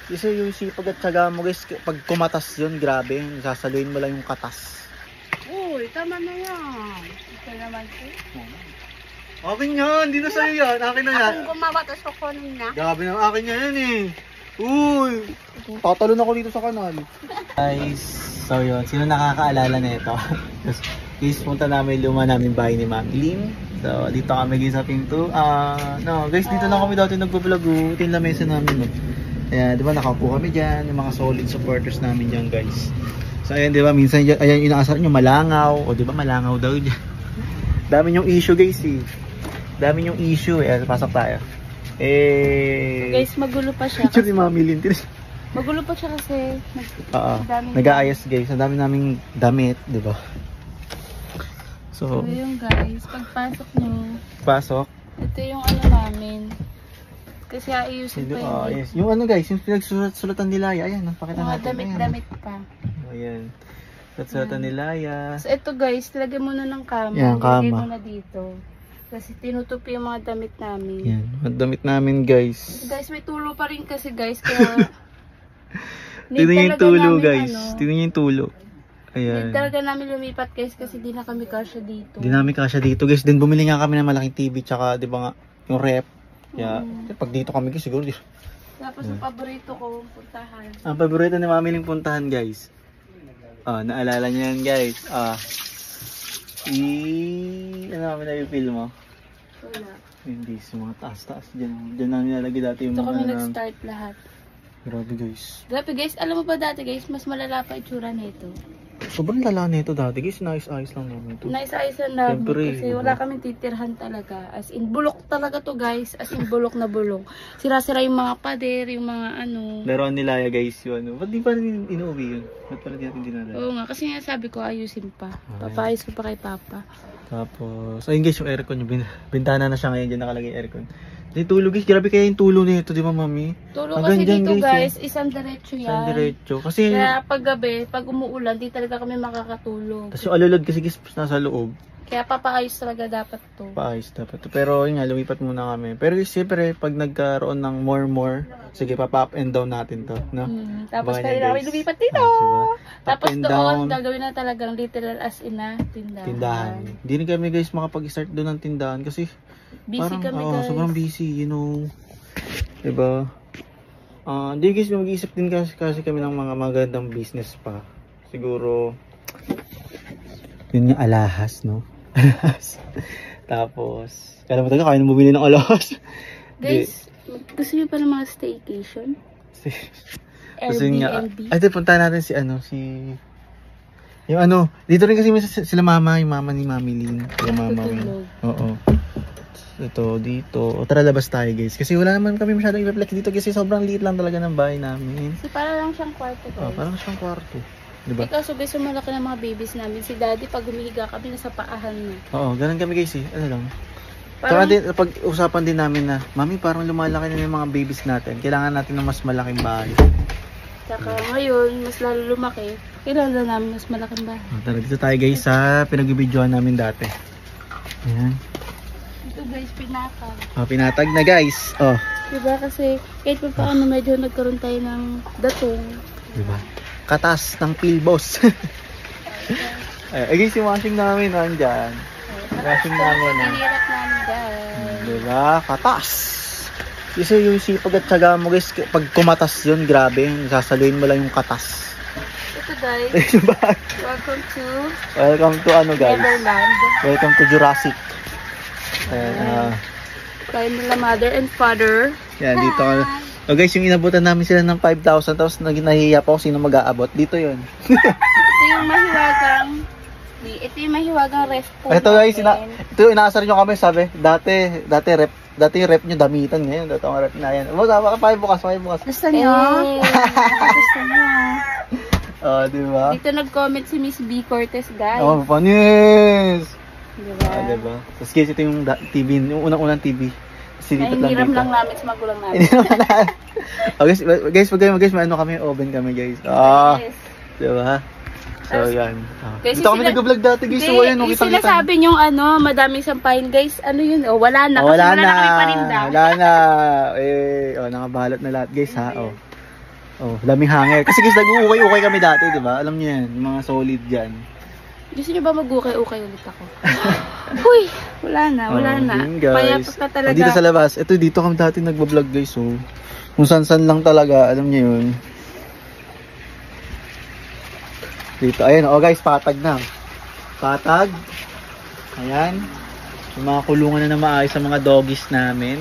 Kasi yung sipag at syaga mo guys, pag kumatas yun, grabe, sasaluin mo lang yung katas. Uy, tama na yan. Ito naman po. Akin yan, hindi na sa'yo yan, akin na yan. Akong gumawa, tapos kukunin na. Grabe na, akin yan eh. Uy, tatalon ako dito sa kanal. Guys, so yun, sino nakakaalala na ito? Guys, punta namin luma namin bahay ni Ma'am Lynn. So, dito kami guys sa pinto. Guys, dito lang kami dati nagpo-vlog. Ito yung lamesa namin. Ayan, di ba nakaupo kami dyan. Yung mga solid supporters namin dyan guys. So, ayan, di ba, minsan dyan, ayan, inaasaran nyo, malangaw. O, di ba, malangaw daw dyan. Dami yung issue guys eh. Dami yung issue eh. Pasok tayo. Guys, magulo pa siya. Picture ni Mami Lynn. Magulo pa siya kasi. Nag-aayos guys. Ang dami naming damit, di ba? So yung guys, pagpasok nyo. Pasok. Ito yung ano namin. Kasi ayusin pa yun. Yes. Yung ano guys, yung pinagsulatan nila. Ayan, pakita mga natin. Damit-damit pa. Ayan. Pinagsulatan nila. So ito guys, lagay muna ng kama. Yan, kama. Lagay muna dito. Kasi tinutupi yung mga damit namin. Yan, mga damit namin guys. Guys, may tulo pa rin kasi guys. Kaya Tingnan yung tulo guys. Tingnan yung tulo. Ayan. Hindi talaga namin lumipat guys kasi di na kami kasya dito. Di namin kasya dito guys. Then bumili nga kami ng malaking TV tsaka di ba nga yung rep. Kaya pag dito kami guys siguro. Tapos ang paborito ko puntahan. Ang paborito ni Mami Ling puntahan guys. Naalala niyo yan guys. Ano namin na-feel mo? Wala. Hindi, sa mga taas-taas dyan. Dyan namin nalagay dati yung mga... Ito kami nag-start lahat. Grabe guys. Grabe guys, alam mo ba dati guys, mas malala pa itsura nito. Sobrang lala nito dati guys, nice-ayos lang namin ito. Nice-ayos lang namin kasi wala kaming titirhan talaga. As in, bulok talaga to guys. As in, bulok na bulok. Sira-sira yung mga pader, yung mga ano. Laruan nila ya guys yun. Ba't di pa rin inuwi yun? Ba't pala di natin dinala? Oo nga, kasi nga sabi ko ayusin pa. Papayos ko pa kay Papa. Tapos, ayun guys yung aircon. Yung bintana na siya ngayon, dyan nakalagay aircon. Di tulog guys, grabe kaya yung tulo nito, di ba mami? Tulo kasi dito guys, isang diretso yan. Isang diretso. Kasi, kaya pag gabi, pag umuulan, di talaga kami makakatulog. Tapos yung alulod kasi guys, nasa loob. Kaya papaayos talaga dapat to. Paayos dapat to. Pero yun nga, lumipat muna kami. Pero siyempre, pag nagkaroon ng more, sige, papa-up and down natin to. No? Tapos pwede na kami lumipat dito. Tapos doon, gagawin na talagang literal as in na tindahan. Hindi rin kami guys makapag-start doon ng tindahan kasi busy parang, kami guys. Sobrang busy, you know. Diba? Hindi guys, mag-iisip din kasi kami ng mga magandang business pa. Siguro, yun yung alahas, no? Alahas. Tapos, kaya mo talaga, kaya na bumili ng alahas. Guys, gusto nyo pa ng mga staycation? Airbnb. Ay, puntahan natin yung ano, dito rin kasi sila mama, yung mama ni Mami Lynn. Yung mama. Oo. Ito, dito. O tara, labas tayo guys. Kasi wala naman kami masyadong i-reflex dito kasi sobrang liit lang talaga ng bahay namin. Kasi para lang siyang kwarto guys. Parang siyang kwarto. Diba? Ikaw, so guys, malaki ng mga babies namin. Si daddy, pag humihiga kami, nasa paahan na. Oo, ganun kami guys eh. Ano lang. Parang pag-usapan din namin na, Mami, parang lumalaki na yung mga babies natin. Kailangan natin ng mas malaking bahay. Saka ngayon, mas lalo lumaki. Kailangan namin mas malaking bahay. Tara, dito tayo guys sa pinag-videoan namin dati. Ayan. Ito guys, pinatag. Pinatag na guys. Diba kasi kahit pa paano medyo nagkaroon tayo ng datong. Diba? Katas ng pilbos. Guys, yung washing namin nandyan. Washing namin. Hinirap namin guys. Diba? Katas. Kasi yung sipag at syaga mo guys, pag kumatas yun, grabe. Sasaluin mo lang yung katas. Ito guys. Welcome to ano guys? Neverland. Welcome to Jurassic. Kain nila mother and father. Yan, dito. Guys, yung inabutan namin sila ng 5,000 tapos nahihiya pa ako sino mag-aabot. Dito yun. Ito yung mahiwagang ref po. Ito guys, ito yung inaasar nyo kami, sabi. Dati yung rep nyo damitan ngayon. Dito ang rep na yan. Bukas. Gusto nyo? Gusto nyo? Diba? Dito nag-comment si Miss B. Cortez guys. Panis! Diba? Diba? Tapos guys, ito yung TV, yung unang-unang TV. Hiniram lang namin sa magulang namin. Guys, may ano kami, oven kami guys. Yes. Diba? So yan. Guys, dito kami nag-vlog dati guys. So ayan, yung sinasabi nyong madaming sampahin guys. Ano yun? Wala na. Kasi wala na kami paninda. Wala na. Nakabalot na lahat guys ha. Oh, daming hanger. Kasi guys, nag-uukay-ukay kami dati, di ba? Alam niyo yan, yung mga solid dyan. Gusto niyo ba mag-ukay-ukay ulit ako? Huy! Wala na. Yun, guys. Payapos na talaga. Dito sa labas. Ito, dito kami dati nagbablog guys. So, kung san-san lang talaga, alam niyo yun. Dito, ayan. Oh guys, patag na. Patag. Ayan. Yung mga kulungan na maayos sa mga doggies namin.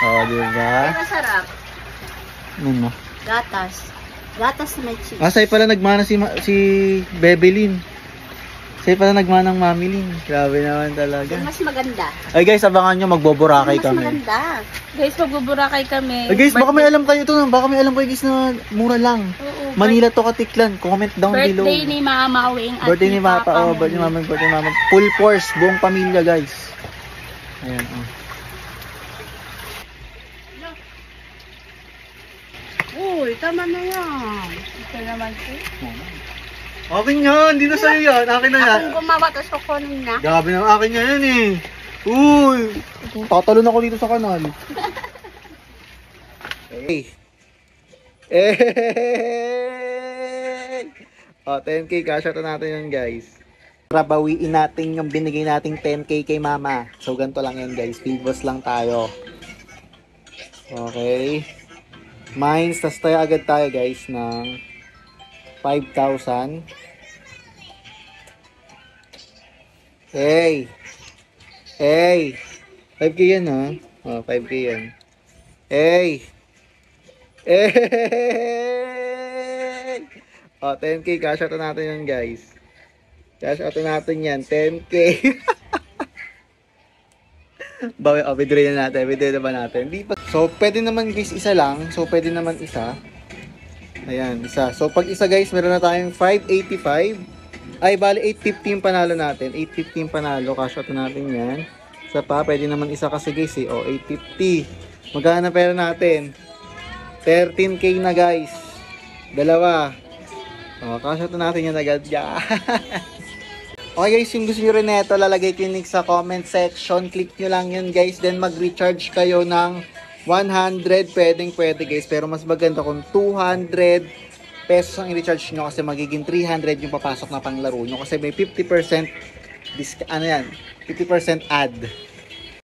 Oh, diba? Masarap. Ano mo? Gatas. Gatas na may cheese. Sa'yo pala nagmana si Bebelin. Sa'yo pala nagmana ng Mami Lin. Grabe naman talaga. Mas maganda. Ay guys, abangan nyo, magboborakay kami. Maganda. Guys, magbuburakay kami. Ay guys, baka may alam kayo ito. Baka may alam kayo guys na mura lang. Oo, Manila to Katiklan. Comment down below. birthday ni Mama Wing at Birthday ni Papa. Oh, mo. birthday ni Mama. Full force, buong pamilya guys. Ayan, oh. Uy, tama na yan. Ito naman po. Akin yan, hindi na sa'yo yan. Akin na yan. Akong gumawa, tapos kukunin na. Grabe na, akin na yan eh. Uy, tatalon ako dito sa kanal. Hey. Hey. O, 10k, kasha to natin yan guys. Para bawiin natin yung binigay nating 10k kay mama. So, ganito lang yan guys. Pivos lang tayo. Okay. Mines, tas tayo agad tayo guys ng 5,000. Hey! Hey! 5k yan ha? Oh, 5k yan. Hey! Hey! Oh, 10k. Cash out natin yan guys. Cash out natin yan. 10k. Bawi, withdraw na natin. Withdraw na ba natin? Di pa. So, pwede naman guys isa lang. So, pwede naman isa. Ayan, isa. So, pag isa guys, meron na tayong 585. Ay, bali 850 yung panalo natin. 850 yung panalo. Cash out natin yan. Isa pa, pwede naman isa kasi guys eh. O, 850. Magkano na pera natin? 13k na guys. Dalawa. O, cash out natin yan agad. Yeah. Okay guys, yung gusto nyo rin neto, lalagay ko yung link sa comment section. Click nyo lang yun guys. Then mag-recharge kayo ng 100. Pwede guys. Pero mas maganda kung 200 pesos ang i-recharge nyo kasi magiging 300 yung papasok na panglaro nyo. Kasi may 50% 50% ad.